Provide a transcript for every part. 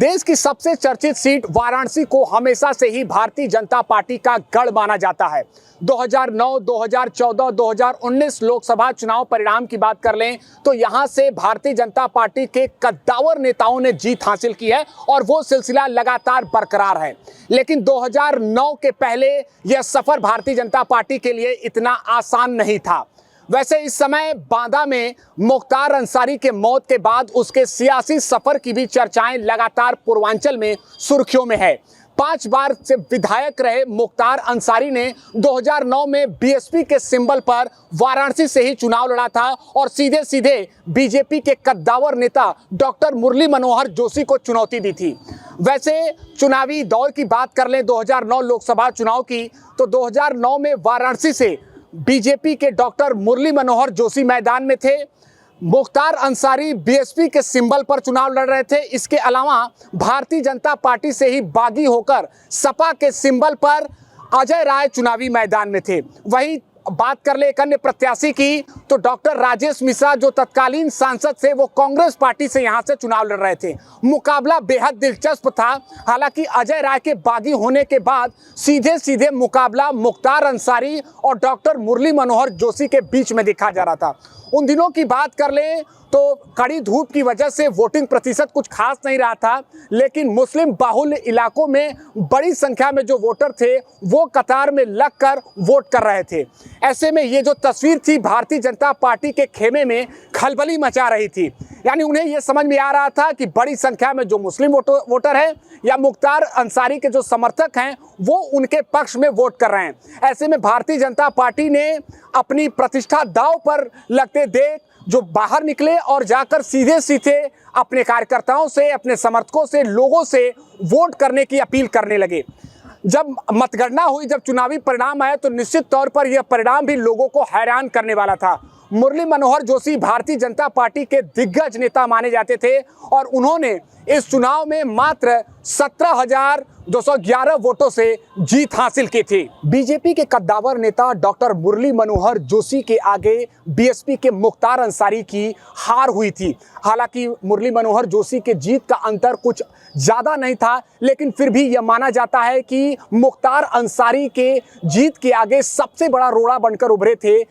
देश की सबसे चर्चित सीट वाराणसी को हमेशा से ही भारतीय जनता पार्टी का गढ़ माना जाता है। 2009, 2014, 2019 लोकसभा चुनाव परिणाम की बात कर लें तो यहां से भारतीय जनता पार्टी के कद्दावर नेताओं ने जीत हासिल की है और वो सिलसिला लगातार बरकरार है। लेकिन 2009 के पहले यह सफर भारतीय जनता पार्टी के लिए इतना आसान नहीं था। वैसे इस समय बांदा में मुख्तार अंसारी के मौत के बाद उसके सियासी सफर की भी चर्चाएं लगातार पूर्वांचल में सुर्खियों में है। 5 बार से विधायक रहे मुख्तार अंसारी ने 2009 में बीएसपी के सिंबल पर वाराणसी से ही चुनाव लड़ा था और सीधे सीधे बीजेपी के कद्दावर नेता डॉक्टर मुरली मनोहर जोशी को चुनौती दी थी। वैसे चुनावी दौर की बात कर लें 2009 लोकसभा चुनाव की तो 2009 में वाराणसी से बीजेपी के डॉक्टर मुरली मनोहर जोशी मैदान में थे। मुख्तार अंसारी बीएसपी के सिंबल पर चुनाव लड़ रहे थे। इसके अलावा भारतीय जनता पार्टी से ही बागी होकर सपा के सिंबल पर अजय राय चुनावी मैदान में थे। वहीं बात कर ले एक अन्य प्रत्याशी की तो डॉक्टर राजेश मिश्रा जो तत्कालीन सांसद थे वो कांग्रेस पार्टी से यहां से चुनाव लड़ रहे थे। मुकाबला बेहद दिलचस्प था। हालांकि अजय राय के बागी होने के बाद सीधे सीधे मुकाबला मुख्तार अंसारी और डॉक्टर मुरली मनोहर जोशी के बीच में देखा जा रहा था। उन दिनों की बात कर लें तो कड़ी धूप की वजह से वोटिंग प्रतिशत कुछ खास नहीं रहा था, लेकिन मुस्लिम बाहुल्य इलाकों में बड़ी संख्या में जो वोटर थे वो कतार में लगकर वोट कर रहे थे। ऐसे में ये जो तस्वीर थी भारतीय जनता पार्टी के खेमे में खलबली मचा रही थी। यानी उन्हें ये समझ में आ रहा था कि बड़ी संख्या में जो मुस्लिम वोटर हैं या मुख्तार अंसारी के जो समर्थक हैं वो उनके पक्ष में वोट कर रहे हैं। ऐसे में भारतीय जनता पार्टी ने अपनी प्रतिष्ठा दांव पर लगते देख जो बाहर निकले और जाकर सीधे सीधे अपने कार्यकर्ताओं से, अपने समर्थकों से, लोगों से वोट करने की अपील करने लगे। जब मतगणना हुई, जब चुनावी परिणाम आए तो निश्चित तौर पर यह परिणाम भी लोगों को हैरान करने वाला था। मुरली मनोहर जोशी भारतीय जनता पार्टी के दिग्गज नेता माने जाते थे और उन्होंने इस चुनाव में मात्र 17,211 वोटों से जीत हासिल की थी। बीजेपी के कद्दावर नेता डॉक्टर मुरली मनोहर जोशी के आगे बीएसपी के मुख्तार अंसारी की हार हुई थी। हालांकि मुरली मनोहर जोशी के जीत का अंतर कुछ ज़्यादा नहीं था, लेकिन फिर भी यह माना जाता है कि मुख्तार अंसारी के जीत के आगे सबसे बड़ा रोड़ा बनकर उभरे थे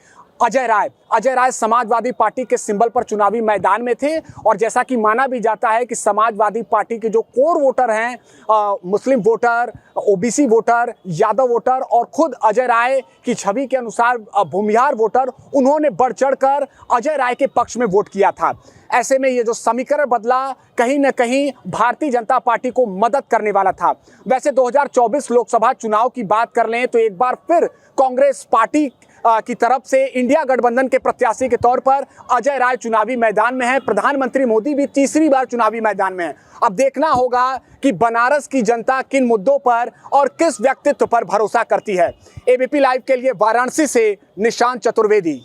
अजय राय। अजय राय समाजवादी पार्टी के सिंबल पर चुनावी मैदान में थे और जैसा कि माना भी जाता है कि समाजवादी पार्टी के जो कोर वोटर हैं, Muslim voter, OBC voter, Yadav voter और खुद अजय राय की छवि के अनुसार भूमिहार वोटर, उन्होंने बढ़ चढ़कर अजय राय के पक्ष में वोट किया था। ऐसे में ये जो समीकरण बदला कहीं न कहीं भारतीय जनता पार्टी को मदद करने वाला था। वैसे 2024 लोकसभा चुनाव की बात कर लें तो एक बार फिर कांग्रेस पार्टी की तरफ से इंडिया गठबंधन के प्रत्याशी के तौर पर अजय राय चुनावी मैदान में है। प्रधानमंत्री मोदी भी तीसरी बार चुनावी मैदान में है। अब देखना होगा कि बनारस की जनता किन मुद्दों पर और किस व्यक्तित्व पर भरोसा करती है। एबीपी लाइव के लिए वाराणसी से निशांत चतुर्वेदी।